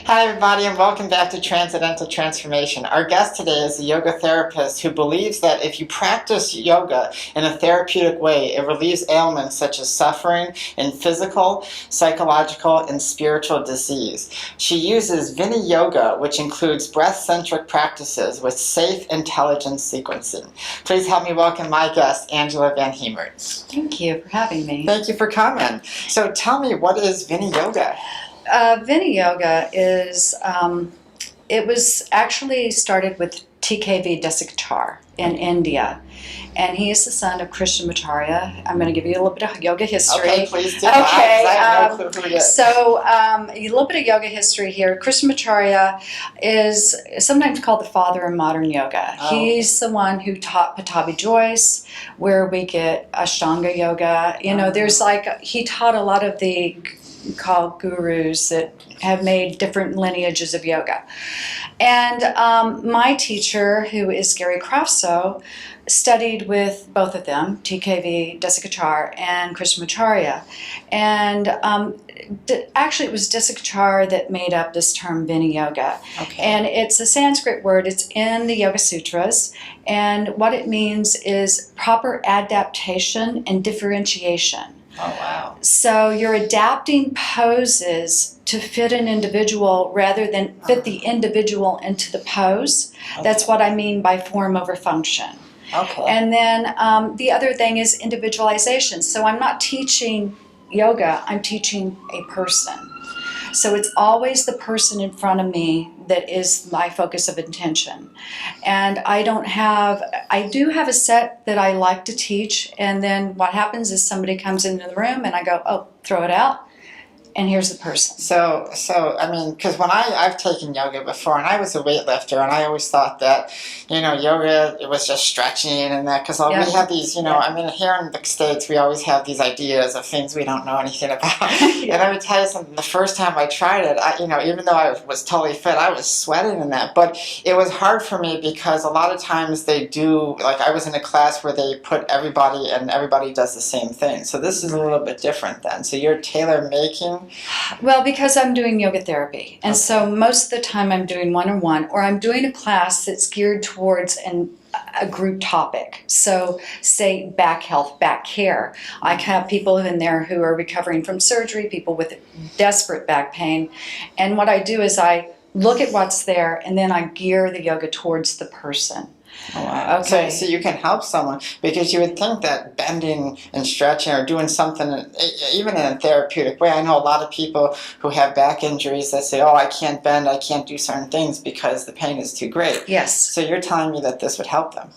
Hi, everybody, and welcome back to Transcendental Transformation. Our guest today is a yoga therapist who believes that if you practice yoga in a therapeutic way, it relieves ailments such as suffering in physical, psychological, and spiritual disease. She uses Vini Yoga, which includes breath-centric practices with safe intelligence sequencing. Please help me welcome my guest, Angela Van Hemert. Thank you for having me. Thank you for coming. So tell me, what is Vini Yoga? Vini Yoga is, it was actually started with TKV Desikachar in India. And he is the son of Krishnamacharya. I'm going to give you a little bit of yoga history. Okay, please do. Okay, I have no clue who he is. So a little bit of yoga history here. Krishnamacharya is sometimes called the father of modern yoga. Oh. He's the one who taught Patabi Joyce, where we get Ashtanga yoga. You know, there's he taught a lot of the called gurus that have made different lineages of yoga. And my teacher, who is Gary Crafso, studied with both of them, TKV Desikachar and Krishnamacharya. And actually it was Desikachar that made up this term Vini Yoga. Okay. And it's a Sanskrit word. It's in the Yoga Sutras. And what it means is proper adaptation and differentiation. Oh, wow. So you're adapting poses to fit an individual rather than fit the individual into the pose. Okay. That's what I mean by form over function. Okay. And then the other thing is individualization. So I'm not teaching yoga, I'm teaching a person. So it's always the person in front of me that is my focus of intention. And I do have a set that I like to teach, and then what happens is somebody comes into the room and I go, oh, throw it out, and here's the person. So I mean, because when I've taken yoga before, and I was a weightlifter, and I always thought that, yoga, it was just stretching and that, because we have these, I mean, here in the States, we always have these ideas of things we don't know anything about. And I would tell you something, the first time I tried it, even though I was totally fit, I was sweating in that, but it was hard for me because a lot of times they do, I was in a class where they put everybody, and everybody does the same thing. So this is a little bit different then. So you're tailor-making. Well, because I'm doing yoga therapy, and so most of the time I'm doing one-on-one, or I'm doing a class that's geared towards a group topic. So say back health, back care. I have people in there who are recovering from surgery, people with desperate back pain, and what I do is I look at what's there and then I gear the yoga towards the person. Oh, wow. Okay. So you can help someone, because you would think that bending and stretching or doing something, even in a therapeutic way. I know a lot of people who have back injuries that say, oh, I can't bend, I can't do certain things because the pain is too great. Yes. So you're telling me that this would help them?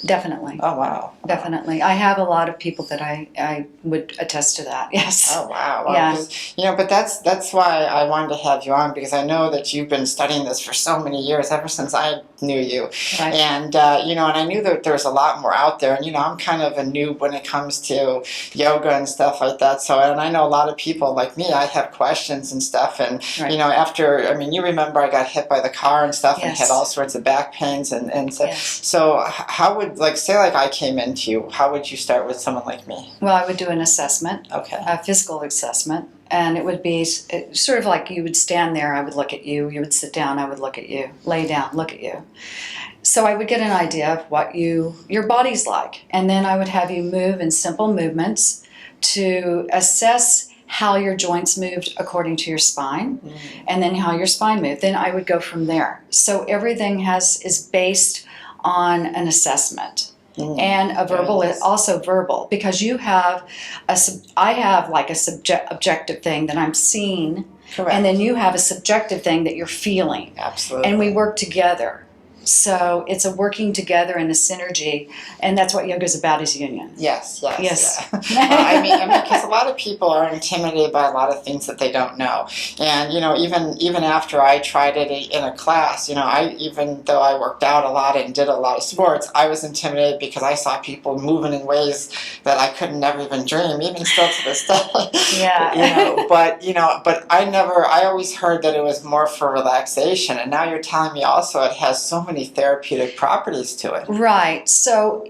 Definitely. Oh, wow. Definitely. I have a lot of people that I would attest to that. Yes. Oh, wow. Well, Yeah. But that's why I wanted to have you on, because I know that you've been studying this for so many years, ever since I knew you. Right. And, and I knew that there was a lot more out there. And, I'm kind of a noob when it comes to yoga and stuff like that. So, and I know a lot of people like me, I have questions and stuff. And, Right. you remember I got hit by the car and stuff. Yes. And had all sorts of back pains. And so, Yes. so how would, say I came into you, how would you start with someone like me? Well, I would do an assessment, Okay. a physical assessment, and it would be sort of like you would stand there, I would look at you, you would sit down, I would look at you, lay down, look at you. So I would get an idea of what your body's like, and then I would have you move in simple movements to assess how your joints moved according to your spine, and then how your spine moved. Then I would go from there. So everything is based on an assessment. And a verbal, also verbal, because I have like a objective thing that I'm seeing, Correct. and then you have a subjective thing that you're feeling. Absolutely. And we work together. So it's a working together and a synergy, and that's what yoga is about, is union. Yes. Yes. Yeah. Because a lot of people are intimidated by a lot of things that they don't know. And, even after I tried it in a class, even though I worked out a lot and did a lot of sports, I was intimidated because I saw people moving in ways that I could never even dream, even still to this day. Yeah. But I always heard that it was more for relaxation. And now you're telling me also it has so many therapeutic properties to it. Right. So,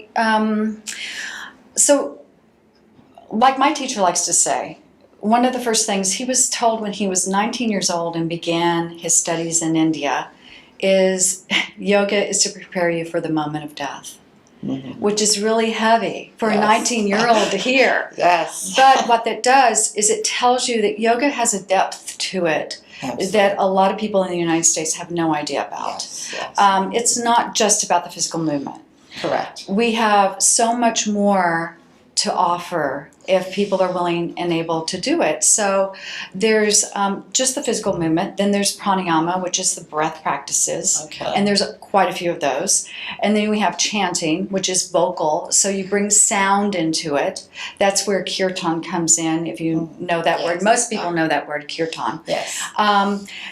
like my teacher likes to say, one of the first things he was told when he was 19 years old and began his studies in India is yoga is to prepare you for the moment of death. Mm-hmm. Which is really heavy for a 19-year-old to hear. Yes. But what that does is it tells you that yoga has a depth to it that a lot of people in the United States have no idea about. It's not just about the physical movement. Correct. We have so much more to offer if people are willing and able to do it. So there's just the physical movement. Then there's pranayama, which is the breath practices. Okay. And there's quite a few of those. And then we have chanting, which is vocal. So you bring sound into it. That's where kirtan comes in, if you know that word. Most people know that word, kirtan. Yes.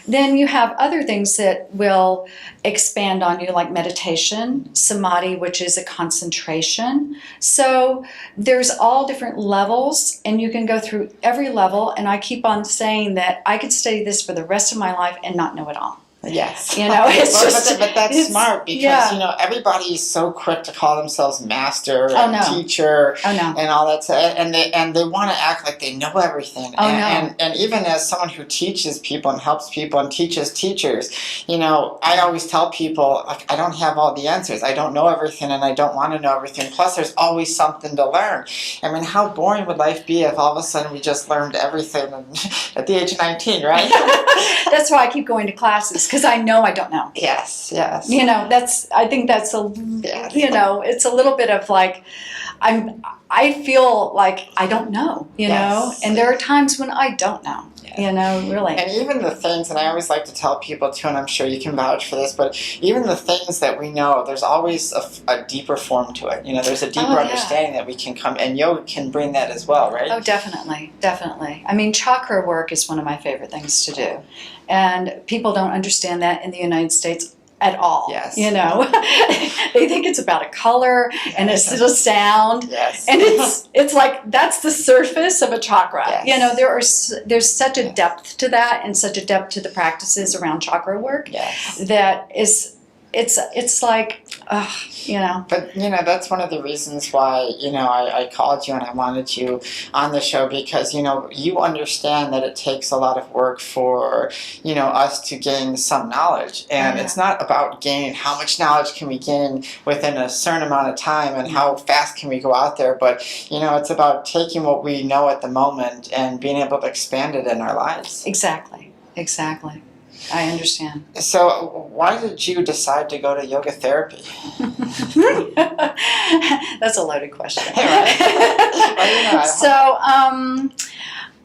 Then you have other things that will expand on you, like meditation, samadhi, which is a concentration. So there's all different levels, and you can go through every level, and I keep on saying that I could study this for the rest of my life and not know it all. Yes. You know, it's but that's smart because, you know, everybody is so quick to call themselves master and teacher and all that stuff. And they want to act like they know everything. And even as someone who teaches people and helps people and teaches teachers, you know, I always tell people, like, I don't have all the answers. I don't know everything and I don't want to know everything. Plus, there's always something to learn. I mean, how boring would life be if all of a sudden we just learned everything at the age of 19, right? That's why I keep going to classes. Because I know I don't know. Yes. You know, I think that's you know, it's a little bit of like, I feel like I don't know, you know, and there are times when I don't know, you know, really. And even the things, and I always like to tell people too, and I'm sure you can vouch for this, but even the things that we know, there's always a deeper form to it. You know, there's a deeper understanding that we can come, and yoga can bring that as well, right? Oh, definitely. I mean, chakra work is one of my favorite things to do. And people don't understand that in the United States at all. Yes. You know, they think it's about a color and it's a sound. Yes. And it's like that's the surface of a chakra. Yes. You know, there's such a depth to that and such a depth to the practices around chakra work that is it's like, you know. But, you know, that's one of the reasons why, you know, I called you and I wanted you on the show because, you know, you understand that it takes a lot of work for, you know, us to gain some knowledge. And it's not about gaining how much knowledge can we gain within a certain amount of time and how fast can we go out there. But, you know, it's about taking what we know at the moment and being able to expand it in our lives. Exactly. I understand. So why did you decide to go to yoga therapy? That's a loaded question. Well, you know, so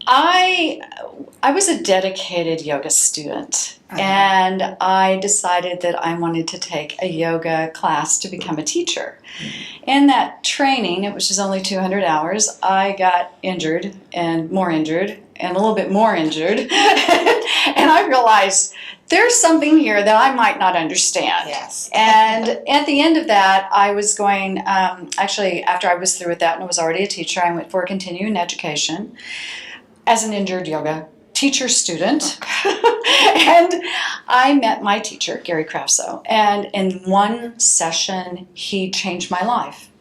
I was a dedicated yoga student, and I decided that I wanted to take a yoga class to become a teacher. In that training, which is only 200 hours, I got injured and more injured and a little bit more injured. And I realized there's something here that I might not understand. Yes. And at the end of that, I was going, actually, after I was through with that and was already a teacher, I went for a continuing education as an injured yoga teacher student. And I met my teacher, Gary Crafso, and in one session, he changed my life.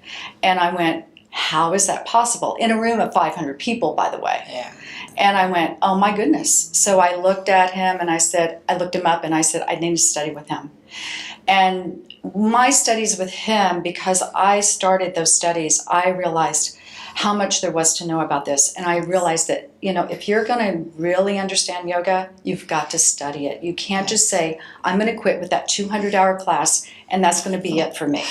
And I went, how is that possible? In a room of 500 people, by the way. Yeah. And I went, oh my goodness. So I looked at him and I looked him up and I said, I need to study with him. And my studies with him, because I started those studies, I realized how much there was to know about this. And I realized that, you know, if you're going to really understand yoga, you've got to study it. You can't just say, I'm going to quit with that 200-hour class and that's going to be it for me.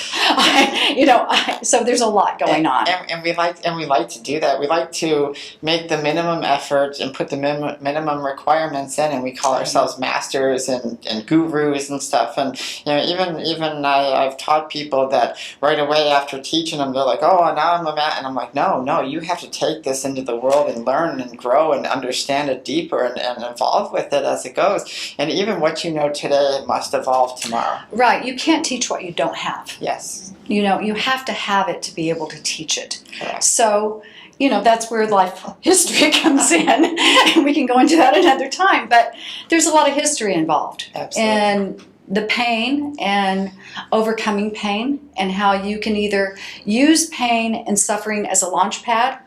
So there's a lot going on. And we like to do that. We like to make the minimum effort and put the minimum requirements in, and we call ourselves masters and gurus and stuff. And you know, even I've taught people that right away after teaching them, they're like, oh, now I'm a master. And I'm like, no, you have to take this into the world and learn and grow and understand it deeper and evolve with it as it goes. And even what you know today must evolve tomorrow. Right. You can't teach what you don't have. Yes. You know, you have to have it to be able to teach it. Correct. So, you know, that's where life history comes in. And we can go into that another time. But there's a lot of history involved. Absolutely. And the pain and overcoming pain and how you can either use pain and suffering as a launch pad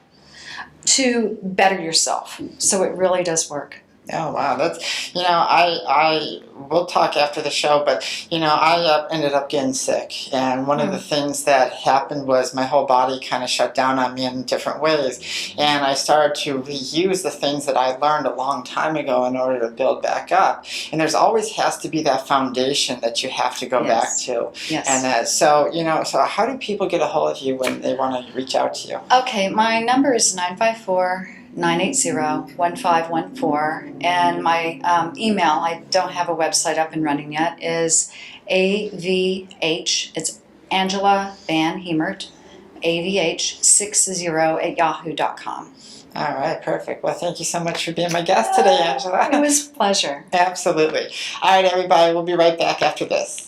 to better yourself. So it really does work. Oh wow, that's I will talk after the show, but I ended up getting sick, and one of the things that happened was my whole body kind of shut down on me in different ways, and I started to reuse the things that I learned a long time ago in order to build back up. And there's always has to be that foundation that you have to go back to. Yes. And so how do people get a hold of you when they want to reach out to you? Okay, my number is 954-980-1514, and my email, I don't have a website up and running yet, is AVH, it's Angela Van Hemert, AVH60@yahoo.com. All right, perfect. Well, thank you so much for being my guest today, Angela. It was a pleasure. Absolutely. All right, everybody, we'll be right back after this.